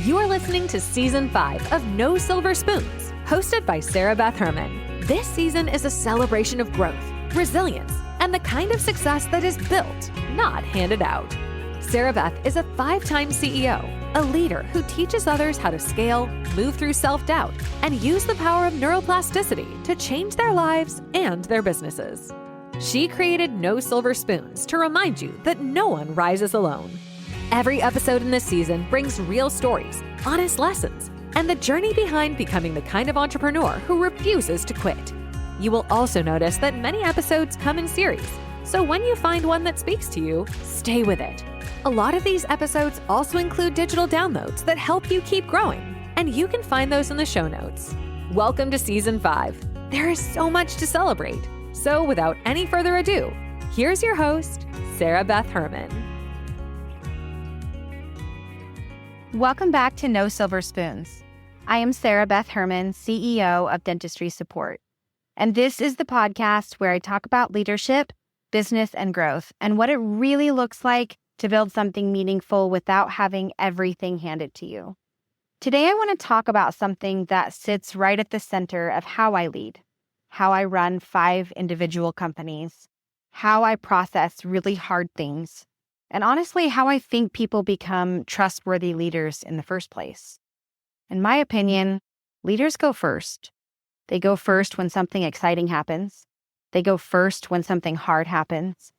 You are listening to Season 5 of No Silver Spoons, hosted by Sarah Beth Herman. This season is a celebration of growth, resilience, and the kind of success that is built, not handed out. Sarah Beth is a 5-time CEO, a leader who teaches others how to scale, move through self-doubt, and use the power of neuroplasticity to change their lives and their businesses. She created No Silver Spoons to remind you that no one rises alone. Every episode in this season brings real stories, honest lessons, and the journey behind becoming the kind of entrepreneur who refuses to quit. You will also notice that many episodes come in series, so when you find one that speaks to you, stay with it. A lot of these episodes also include digital downloads that help you keep growing, and you can find those in the show notes. Welcome to Season 5. There is so much to celebrate. So without any further ado, here's your host, Sarah Beth Herman. Welcome back to No Silver Spoons. I am Sarah Beth Herman, CEO of Dentistry Support. And this is the podcast where I talk about leadership, business, and growth, and what it really looks like to build something meaningful without having everything handed to you. Today, I want to talk about something that sits right at the center of how I lead, how I run 5 individual companies, how I process really hard things, and honestly, how I think people become trustworthy leaders in the first place. In my opinion, leaders go first. They go first when something exciting happens. They go first when something hard happens.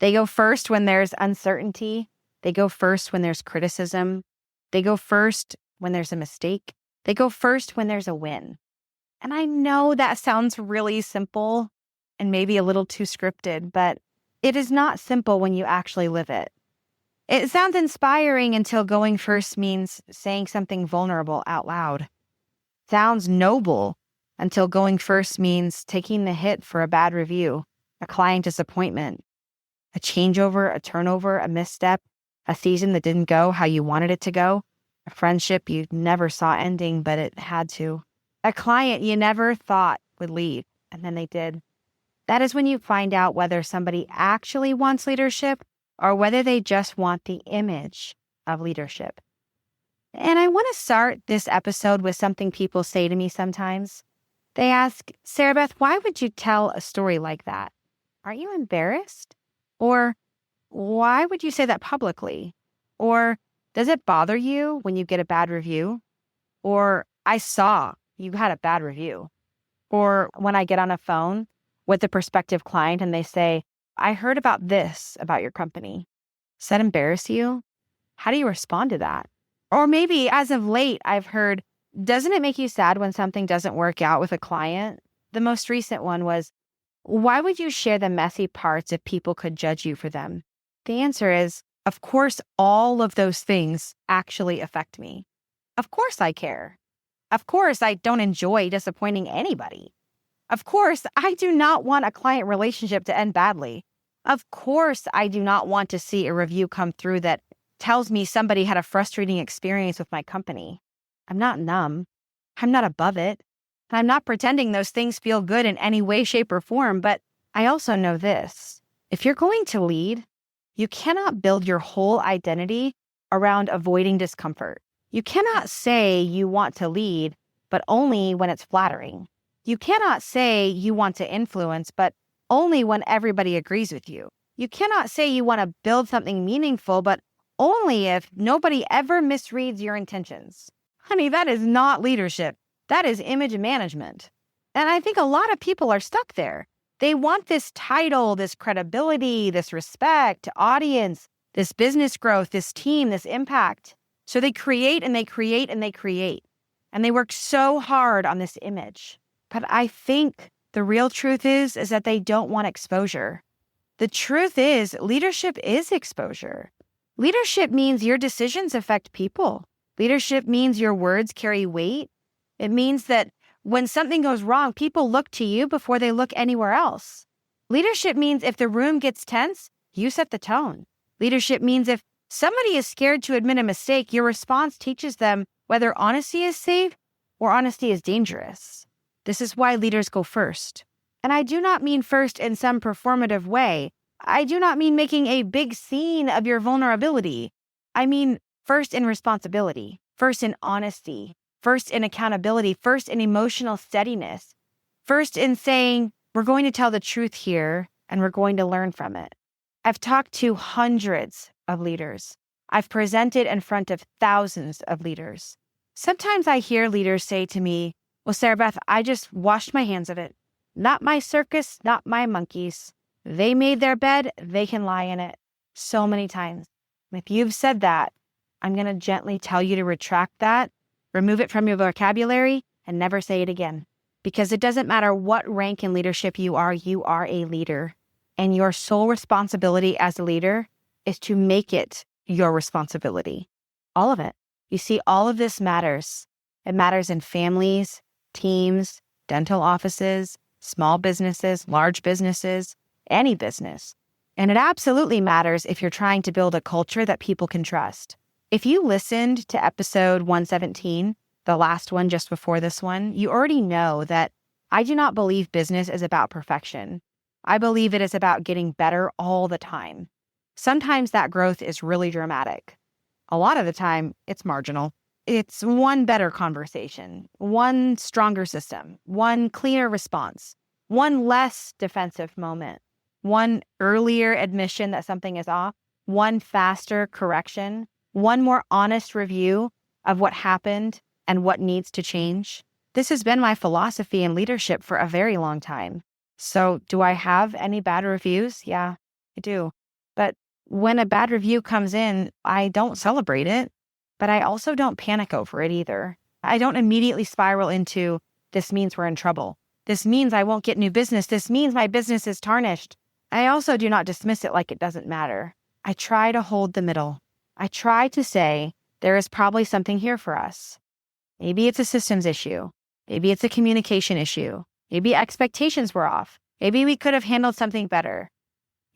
They go first when there's uncertainty. They go first when there's criticism. They go first when there's a mistake. They go first when there's a win. And I know that sounds really simple and maybe a little too scripted, but it is not simple when you actually live it. It sounds inspiring until going first means saying something vulnerable out loud. Sounds noble until going first means taking the hit for a bad review, a client disappointment, a changeover, a turnover, a misstep, a season that didn't go how you wanted it to go, a friendship you never saw ending, but it had to, a client you never thought would leave, and then they did. That is when you find out whether somebody actually wants leadership or whether they just want the image of leadership. And I want to start this episode with something people say to me sometimes. They ask, Sarah Beth, why would you tell a story like that? Aren't you embarrassed? Or why would you say that publicly? Or does it bother you when you get a bad review? Or I saw you had a bad review. Or when I get on a phone with a prospective client and they say, I heard about this about your company. Does that embarrass you? How do you respond to that? Or maybe as of late, I've heard, doesn't it make you sad when something doesn't work out with a client? The most recent one was, why would you share the messy parts if people could judge you for them? The answer is, of course, all of those things actually affect me. Of course I care. Of course I don't enjoy disappointing anybody. Of course, I do not want a client relationship to end badly. Of course, I do not want to see a review come through that tells me somebody had a frustrating experience with my company. I'm not numb. I'm not above it. And I'm not pretending those things feel good in any way, shape, or form, but I also know this. If you're going to lead, you cannot build your whole identity around avoiding discomfort. You cannot say you want to lead, but only when it's flattering. You cannot say you want to influence, but only when everybody agrees with you. You cannot say you want to build something meaningful, but only if nobody ever misreads your intentions. Honey, that is not leadership. That is image management. And I think a lot of people are stuck there. They want this title, this credibility, this respect, audience, this business growth, this team, this impact. So they create and they create and they create. And they work so hard on this image. But I think the real truth is that they don't want exposure. The truth is leadership is exposure. Leadership means your decisions affect people. Leadership means your words carry weight. It means that when something goes wrong, people look to you before they look anywhere else. Leadership means if the room gets tense, you set the tone. Leadership means if somebody is scared to admit a mistake, your response teaches them whether honesty is safe or honesty is dangerous. This is why leaders go first. And I do not mean first in some performative way. I do not mean making a big scene of your vulnerability. I mean first in responsibility. first in honesty, first in accountability, first in emotional steadiness, first in saying, we're going to tell the truth here and we're going to learn from it. I've talked to hundreds of leaders. I've presented in front of thousands of leaders. Sometimes I hear leaders say to me, well, Sarah Beth, I just washed my hands of it. Not my circus, not my monkeys. They made their bed, they can lie in it. So many times. If you've said that, I'm going to gently tell you to retract that, remove it from your vocabulary, and never say it again. Because it doesn't matter what rank in leadership you are a leader. And your sole responsibility as a leader is to make it your responsibility. All of it. You see, all of this matters. It matters in families, teams, dental offices, small businesses, large businesses, any business. And it absolutely matters if you're trying to build a culture that people can trust. If you listened to episode 117, the last one just before this one, you already know that I do not believe business is about perfection. I believe it is about getting better all the time. Sometimes that growth is really dramatic. A lot of the time, it's marginal. It's one better conversation, one stronger system, one cleaner response, one less defensive moment, one earlier admission that something is off, one faster correction, one more honest review of what happened and what needs to change. This has been my philosophy in leadership for a very long time. So do I have any bad reviews? Yeah, I do. But when a bad review comes in, I don't celebrate it, but I also don't panic over it either. I don't immediately spiral into, this means we're in trouble. This means I won't get new business. This means my business is tarnished. I also do not dismiss it like it doesn't matter. I try to hold the middle. I try to say, there is probably something here for us. Maybe it's a systems issue. Maybe it's a communication issue. Maybe expectations were off. Maybe we could have handled something better.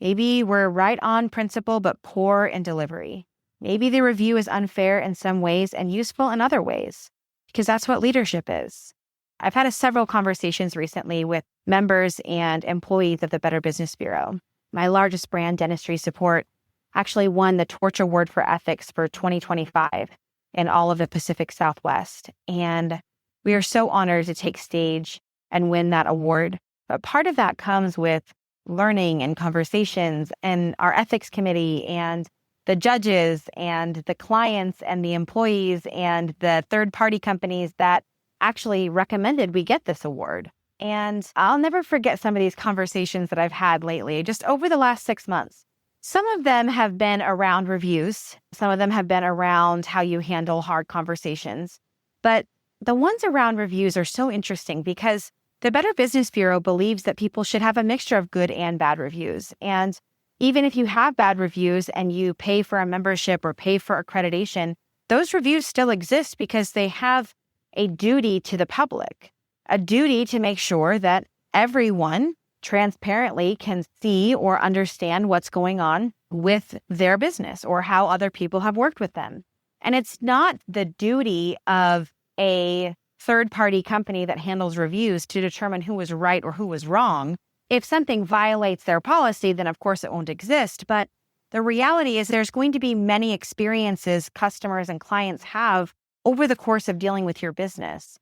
Maybe we're right on principle, but poor in delivery. Maybe the review is unfair in some ways and useful in other ways, because that's what leadership is. I've had several conversations recently with members and employees of the Better Business Bureau. My largest brand, Dentistry Support, actually won the Torch Award for Ethics for 2025 in all of the Pacific Southwest. And we are so honored to take stage and win that award. But part of that comes with learning and conversations and our ethics committee and the judges and the clients and the employees and the third-party companies that actually recommended we get this award. And I'll never forget some of these conversations that I've had lately, just over the last 6 months. Some of them have been around reviews. Some of them have been around how you handle hard conversations. But the ones around reviews are so interesting because the Better Business Bureau believes that people should have a mixture of good and bad reviews. And even if you have bad reviews and you pay for a membership or pay for accreditation, those reviews still exist because they have a duty to the public, a duty to make sure that everyone transparently can see or understand what's going on with their business or how other people have worked with them. And it's not the duty of a third-party company that handles reviews to determine who was right or who was wrong. If something violates their policy, then of course it won't exist. But the reality is there's going to be many experiences customers and clients have over the course of dealing with your business.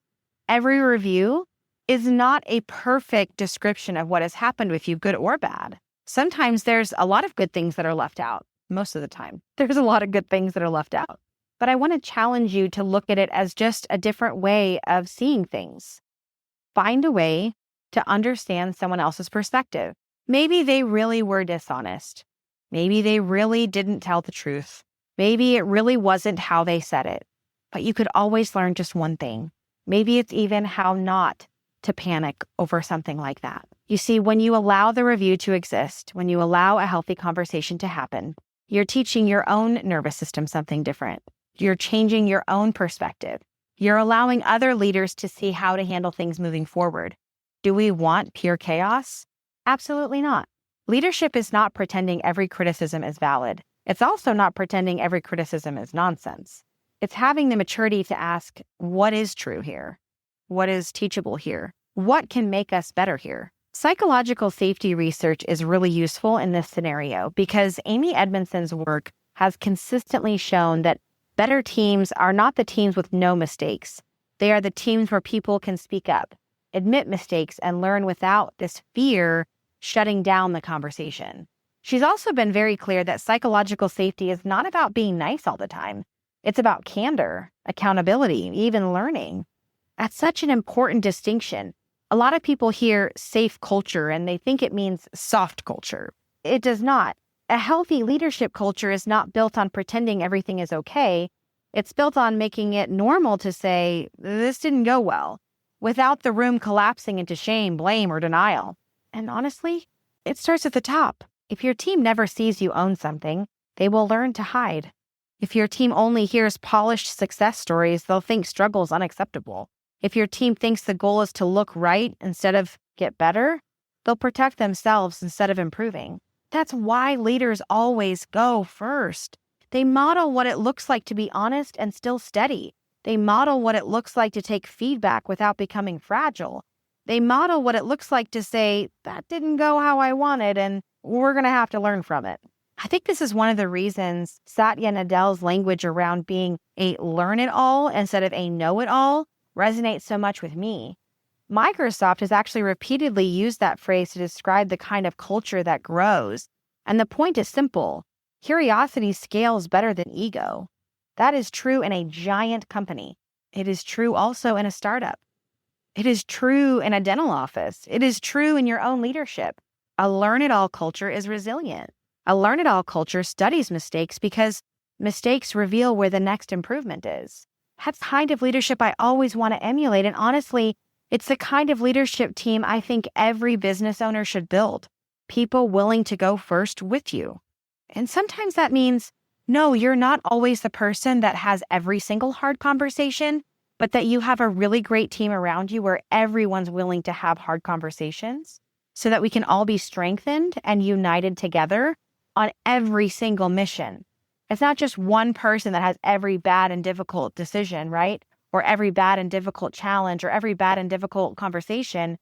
Every review is not a perfect description of what has happened with you, good or bad. Sometimes there's a lot of good things that are left out. Most of the time, there's a lot of good things that are left out. But I want to challenge you to look at it as just a different way of seeing things. Find a way to understand someone else's perspective. Maybe they really were dishonest. Maybe they really didn't tell the truth. Maybe it really wasn't how they said it. But you could always learn just one thing. Maybe it's even how not to panic over something like that. You see, when you allow the review to exist, when you allow a healthy conversation to happen, you're teaching your own nervous system something different. You're changing your own perspective. You're allowing other leaders to see how to handle things moving forward. Do we want pure chaos? Absolutely not. Leadership is not pretending every criticism is valid. It's also not pretending every criticism is nonsense. It's having the maturity to ask, what is true here? What is teachable here? What can make us better here? Psychological safety research is really useful in this scenario because Amy Edmondson's work has consistently shown that Better teams are not the teams with no mistakes. They are the teams where people can speak up, admit mistakes, and learn without this fear shutting down the conversation. She's also been very clear that psychological safety is not about being nice all the time. It's about candor, accountability, even learning. That's such an important distinction. A lot of people hear safe culture and they think it means soft culture. It does not. A healthy leadership culture is not built on pretending everything is okay. It's built on making it normal to say, this didn't go well, without the room collapsing into shame, blame, or denial. And honestly, it starts at the top. If your team never sees you own something, they will learn to hide. If your team only hears polished success stories, they'll think struggle is unacceptable. If your team thinks the goal is to look right instead of get better, they'll protect themselves instead of improving. That's why leaders always go first. They model what it looks like to be honest and still steady. They model what it looks like to take feedback without becoming fragile. They model what it looks like to say, that didn't go how I wanted, and we're going to have to learn from it. I think this is one of the reasons Satya Nadella's language around being a learn-it-all instead of a know-it-all resonates so much with me. Microsoft has actually repeatedly used that phrase to describe the kind of culture that grows. And the point is simple. Curiosity scales better than ego. That is true in a giant company. It is true also in a startup. It is true in a dental office. It is true in your own leadership. A learn-it-all culture is resilient. A learn-it-all culture studies mistakes because mistakes reveal where the next improvement is. That's the kind of leadership I always want to emulate. And honestly, it's the kind of leadership team I think every business owner should build. People willing to go first with you. And sometimes that means, no, you're not always the person that has every single hard conversation, but that you have a really great team around you where everyone's willing to have hard conversations so that we can all be strengthened and united together on every single mission. It's not just one person that has every bad and difficult decision, right? Or every bad and difficult challenge or every bad and difficult conversation.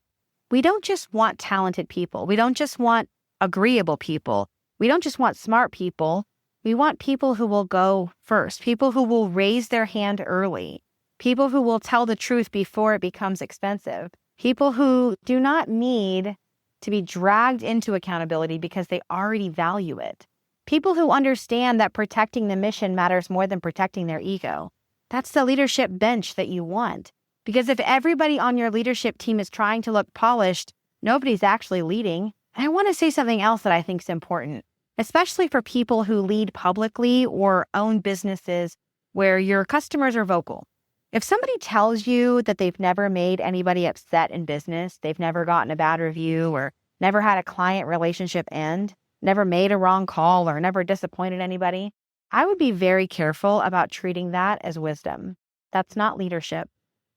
We don't just want talented people. We don't just want agreeable people. We don't just want smart people. We want people who will go first, people who will raise their hand early, people who will tell the truth before it becomes expensive, people who do not need to be dragged into accountability because they already value it, people who understand that protecting the mission matters more than protecting their ego. That's the leadership bench that you want. Because if everybody on your leadership team is trying to look polished, nobody's actually leading. And I want to say something else that I think is important, especially for people who lead publicly or own businesses where your customers are vocal. If somebody tells you that they've never made anybody upset in business, they've never gotten a bad review or never had a client relationship end, never made a wrong call or never disappointed anybody, I would be very careful about treating that as wisdom. That's not leadership.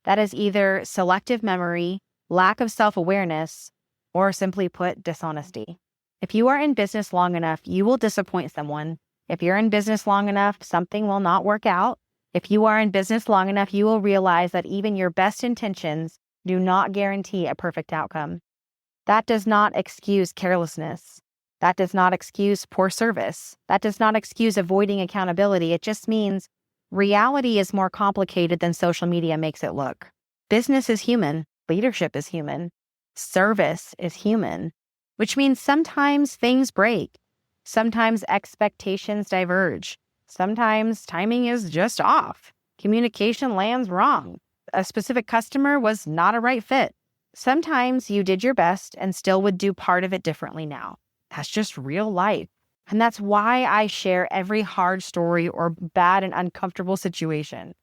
That is either selective memory, lack of self-awareness, or simply put, dishonesty. If you are in business long enough, you will disappoint someone. If you're in business long enough, something will not work out. If you are in business long enough, you will realize that even your best intentions do not guarantee a perfect outcome. That does not excuse carelessness. That does not excuse poor service. That does not excuse avoiding accountability. It just means reality is more complicated than social media makes it look. Business is human. Leadership is human. Service is human, which means sometimes things break. Sometimes expectations diverge. Sometimes timing is just off. Communication lands wrong. A specific customer was not a right fit. Sometimes you did your best and still would do part of it differently now. That's just real life. And that's why I share every hard story or bad and uncomfortable situation.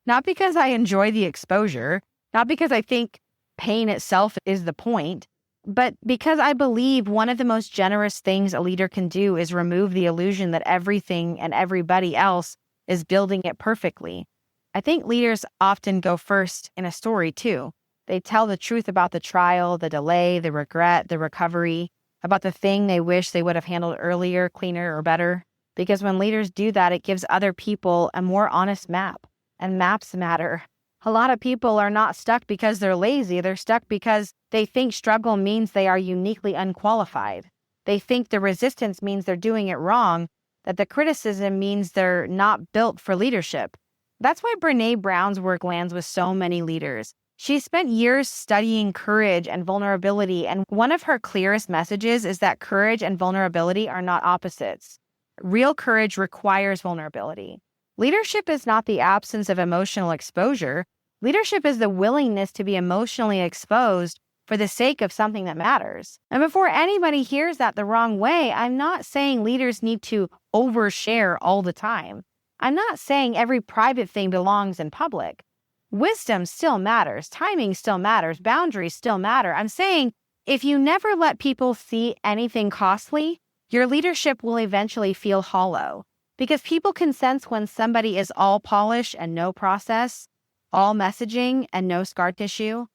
Not because I enjoy the exposure, not because I think pain itself is the point, but because I believe one of the most generous things a leader can do is remove the illusion that everything and everybody else is building it perfectly. I think leaders often go first in a story too. They tell the truth about the trial, the delay, the regret, the recovery, about the thing they wish they would have handled earlier, cleaner, or better. Because when leaders do that, it gives other people a more honest map. And maps matter. A lot of people are not stuck because they're lazy. They're stuck because they think struggle means they are uniquely unqualified. They think the resistance means they're doing it wrong, that the criticism means they're not built for leadership. That's why Brené Brown's work lands with so many leaders. She spent years studying courage and vulnerability, and one of her clearest messages is that courage and vulnerability are not opposites. Real courage requires vulnerability. Leadership is not the absence of emotional exposure. Leadership is the willingness to be emotionally exposed for the sake of something that matters. And before anybody hears that the wrong way, I'm not saying leaders need to overshare all the time. I'm not saying every private thing belongs in public. Wisdom still matters. Timing still matters. Boundaries still matter. I'm saying if you never let people see anything costly, your leadership will eventually feel hollow, because people can sense when somebody is all polish and no process, all messaging and no scar tissue,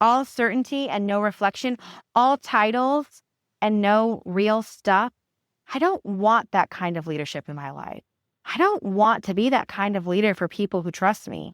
all certainty and no reflection, all titles and no real stuff. I don't want that kind of leadership in my life. I don't want to be that kind of leader for people who trust me.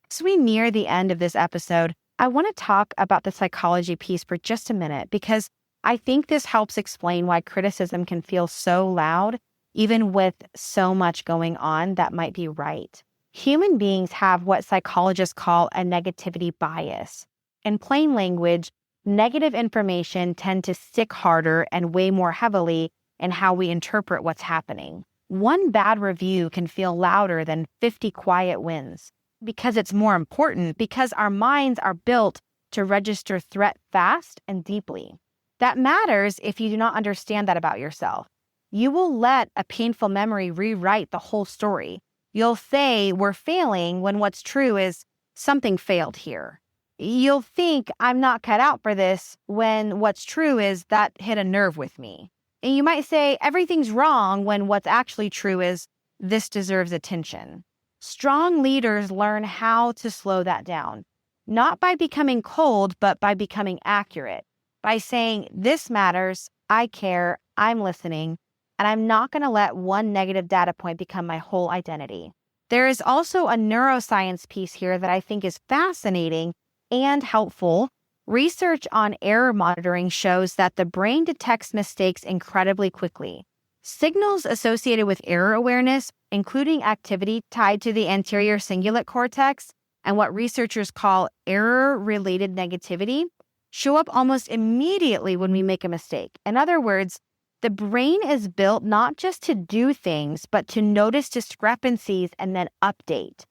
As we near the end of this episode, I want to talk about the psychology piece for just a minute, because I think this helps explain why criticism can feel so loud, even with so much going on that might be right. Human beings have what psychologists call a negativity bias. In plain language, negative information tend to stick harder and weigh more heavily in how we interpret what's happening. One bad review can feel louder than 50 quiet wins, because it's more important, because our minds are built to register threat fast and deeply. That matters if you do not understand that about yourself. You will let a painful memory rewrite the whole story. You'll say we're failing when what's true is something failed here. You'll think I'm not cut out for this when what's true is that hit a nerve with me. And you might say everything's wrong when what's actually true is this deserves attention. Strong leaders learn how to slow that down, not by becoming cold, but by becoming accurate, by saying this matters, I care, I'm listening, and I'm not going to let one negative data point become my whole identity. There is also a neuroscience piece here that I think is fascinating and helpful. Research on error monitoring shows that the brain detects mistakes incredibly quickly. Signals associated with error awareness, including activity tied to the anterior cingulate cortex and what researchers call error-related negativity, show up almost immediately when we make a mistake. In other words, the brain is built not just to do things, but to notice discrepancies and then update.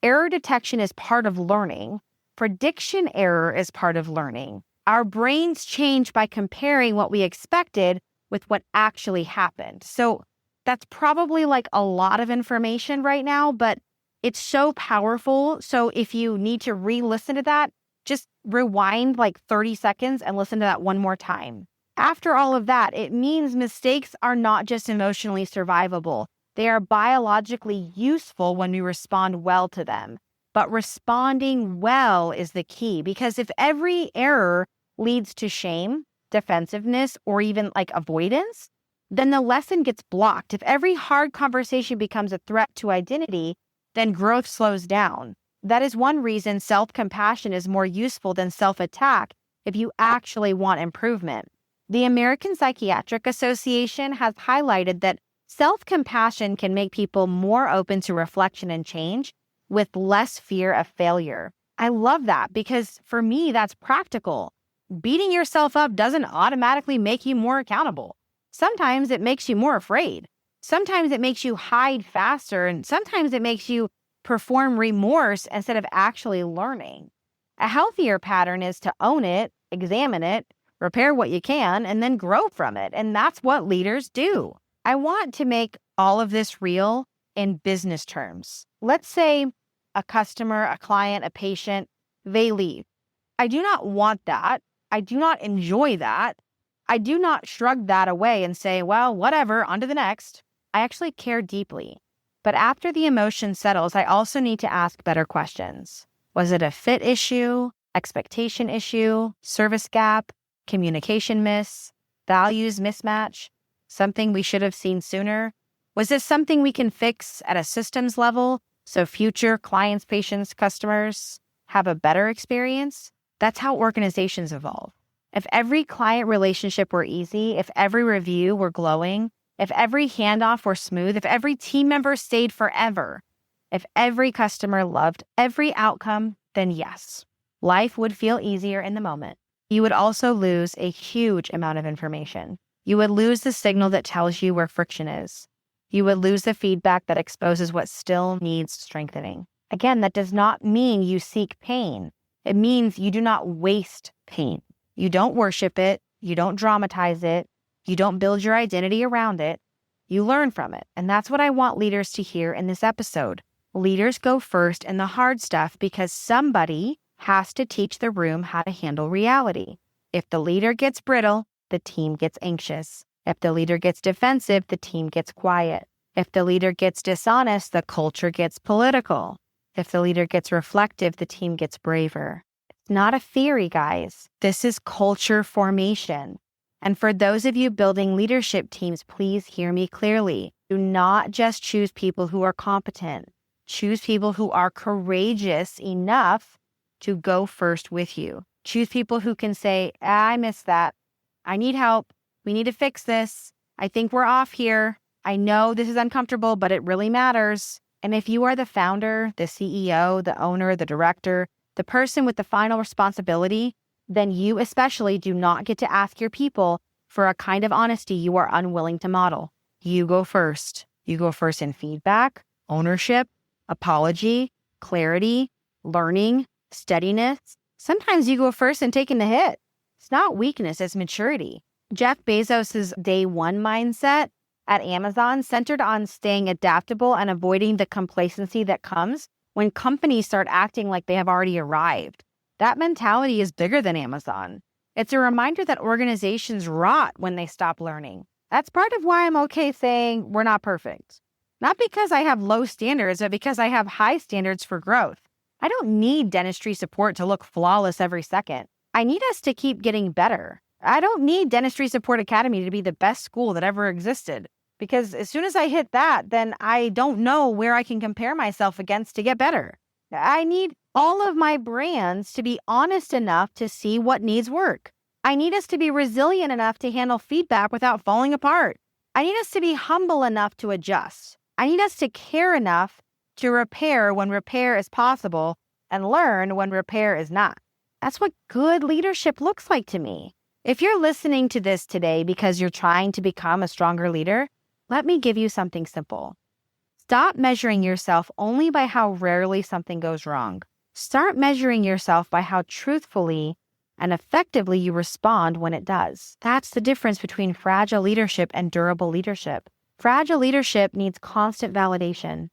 Error detection is part of learning. Prediction error is part of learning. Our brains change by comparing what we expected with what actually happened. So that's probably like a lot of information right now, but it's so powerful. So if you need to re-listen to that, just rewind like 30 seconds and listen to that one more time. After all of that, it means mistakes are not just emotionally survivable. They are biologically useful when we respond well to them. But responding well is the key, because if every error leads to shame, defensiveness, or even like avoidance, then the lesson gets blocked. If every hard conversation becomes a threat to identity, then growth slows down. That is one reason self-compassion is more useful than self-attack if you actually want improvement. The American Psychiatric Association has highlighted that self-compassion can make people more open to reflection and change with less fear of failure. I love that, because for me, that's practical. Beating yourself up doesn't automatically make you more accountable. Sometimes it makes you more afraid. Sometimes it makes you hide faster, and sometimes it makes you perform remorse instead of actually learning. A healthier pattern is to own it, examine it, repair what you can, and then grow from it. And that's what leaders do. I want to make all of this real in business terms. Let's say a customer, a client, a patient, they leave. I do not want that. I do not enjoy that. I do not shrug that away and say, well, whatever, on to the next. I actually care deeply. But after the emotion settles, I also need to ask better questions. Was it a fit issue, expectation issue, service gap, communication miss, values mismatch, something we should have seen sooner? Was this something we can fix at a systems level so future clients, patients, customers have a better experience? That's how organizations evolve. If every client relationship were easy, if every review were glowing, If every handoff were smooth, if every team member stayed forever, if every customer loved every outcome, then yes, life would feel easier in the moment. You would also lose a huge amount of information. You would lose the signal that tells you where friction is. You would lose the feedback that exposes what still needs strengthening. Again, that does not mean you seek pain. It means you do not waste pain. You don't worship it. You don't dramatize it. You don't build your identity around it. You learn from it. And that's what I want leaders to hear in this episode. Leaders go first in the hard stuff because somebody has to teach the room how to handle reality. If the leader gets brittle, the team gets anxious. If the leader gets defensive, the team gets quiet. If the leader gets dishonest, the culture gets political. If the leader gets reflective, the team gets braver. It's not a theory, guys. This is culture formation. And for those of you building leadership teams, please hear me clearly. Do not just choose people who are competent. Choose people who are courageous enough to go first with you. Choose people who can say, I missed that. I need help. We need to fix this. I think we're off here. I know this is uncomfortable, but it really matters. And if you are the founder, the CEO, the owner, the director, the person with the final responsibility, then you especially do not get to ask your people for a kind of honesty you are unwilling to model. You go first. You go first in feedback, ownership, apology, clarity, learning, steadiness. Sometimes you go first in taking the hit. It's not weakness, it's maturity. Jeff Bezos' day one mindset at Amazon centered on staying adaptable and avoiding the complacency that comes when companies start acting like they have already arrived. That mentality is bigger than Amazon. It's a reminder that organizations rot when they stop learning. That's part of why I'm okay saying we're not perfect. Not because I have low standards, but because I have high standards for growth. I don't need Dentistry Support to look flawless every second. I need us to keep getting better. I don't need Dentistry Support Academy to be the best school that ever existed. Because as soon as I hit that, then I don't know where I can compare myself against to get better. I need all of my brands to be honest enough to see what needs work. I need us to be resilient enough to handle feedback without falling apart. I need us to be humble enough to adjust. I need us to care enough to repair when repair is possible and learn when repair is not. That's what good leadership looks like to me. If you're listening to this today because you're trying to become a stronger leader, let me give you something simple. Stop measuring yourself only by how rarely something goes wrong. Start measuring yourself by how truthfully and effectively you respond when it does. That's the difference between fragile leadership and durable leadership. Fragile leadership needs constant validation.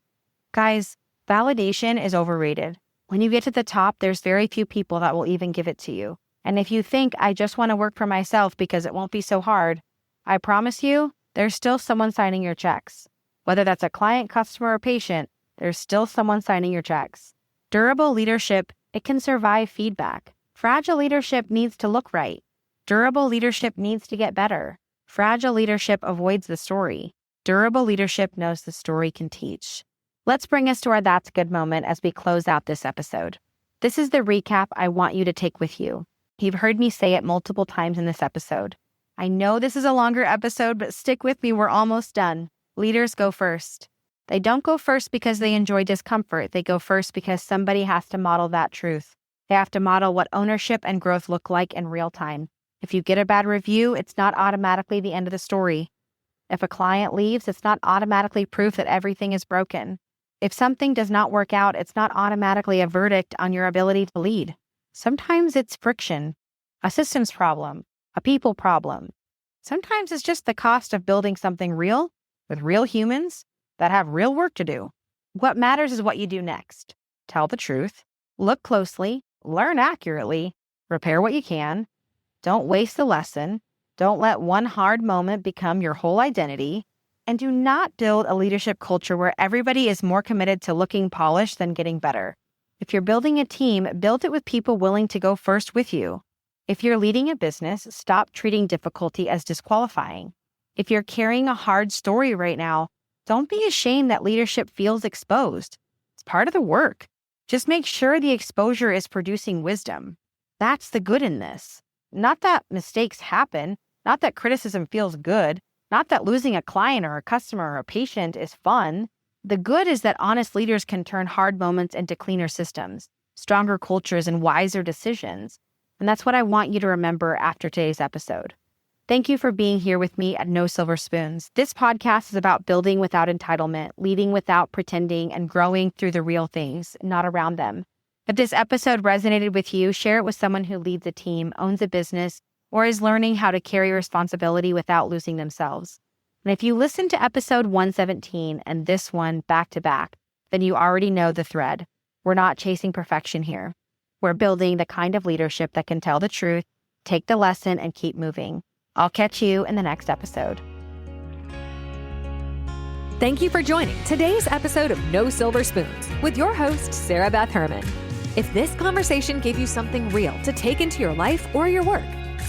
Guys, validation is overrated. When you get to the top, there's very few people that will even give it to you. And if you think, I just want to work for myself because it won't be so hard, I promise you, there's still someone signing your checks. Whether that's a client, customer, or patient, there's still someone signing your checks. Durable leadership, it can survive feedback. Fragile leadership needs to look right. Durable leadership needs to get better. Fragile leadership avoids the story. Durable leadership knows the story can teach. Let's bring us to our That's Good moment as we close out this episode. This is the recap I want you to take with you. You've heard me say it multiple times in this episode. I know this is a longer episode, but stick with me, we're almost done. Leaders go first. They don't go first because they enjoy discomfort. They go first because somebody has to model that truth. They have to model what ownership and growth look like in real time. If you get a bad review, it's not automatically the end of the story. If a client leaves, it's not automatically proof that everything is broken. If something does not work out, it's not automatically a verdict on your ability to lead. Sometimes it's friction, a systems problem, a people problem. Sometimes it's just the cost of building something real with real humans that have real work to do. What matters is what you do next. Tell the truth, look closely, learn accurately, repair what you can. Don't waste the lesson. Don't let one hard moment become your whole identity. And do not build a leadership culture where everybody is more committed to looking polished than getting better. If you're building a team, build it with people willing to go first with you. If you're leading a business, stop treating difficulty as disqualifying. If you're carrying a hard story right now, don't be ashamed that leadership feels exposed. It's part of the work. Just make sure the exposure is producing wisdom. That's the good in this. Not that mistakes happen, not that criticism feels good, Not that losing a client or a customer or a patient is fun. The good is that honest leaders can turn hard moments into cleaner systems, stronger cultures, and wiser decisions. And that's what I want you to remember after today's episode. Thank you for being here with me at No Silver Spoons. This podcast is about building without entitlement, leading without pretending, and growing through the real things, not around them. If this episode resonated with you, share it with someone who leads a team, owns a business, or is learning how to carry responsibility without losing themselves. And if you listen to episode 117 and this one back to back, then you already know the thread. We're not chasing perfection here. We're building the kind of leadership that can tell the truth, take the lesson, and keep moving. I'll catch you in the next episode. Thank you for joining today's episode of No Silver Spoons with your host, Sarah Beth Herman. If this conversation gave you something real to take into your life or your work,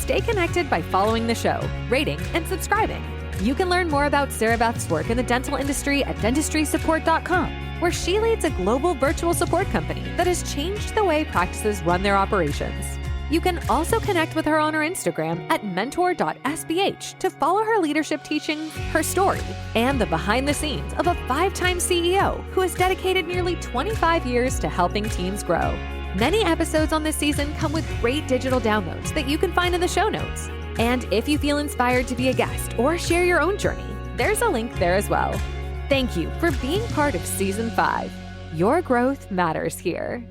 stay connected by following the show, rating, and subscribing. You can learn more about Sarah Beth's work in the dental industry at dentistrysupport.com, where she leads a global virtual support company that has changed the way practices run their operations. You can also connect with her on her Instagram at mentor.sbh to follow her leadership teachings, her story, and the behind the scenes of a 5-time CEO who has dedicated nearly 25 years to helping teams grow. Many episodes on this season come with great digital downloads that you can find in the show notes. And if you feel inspired to be a guest or share your own journey, there's a link there as well. Thank you for being part of Season 5. Your growth matters here.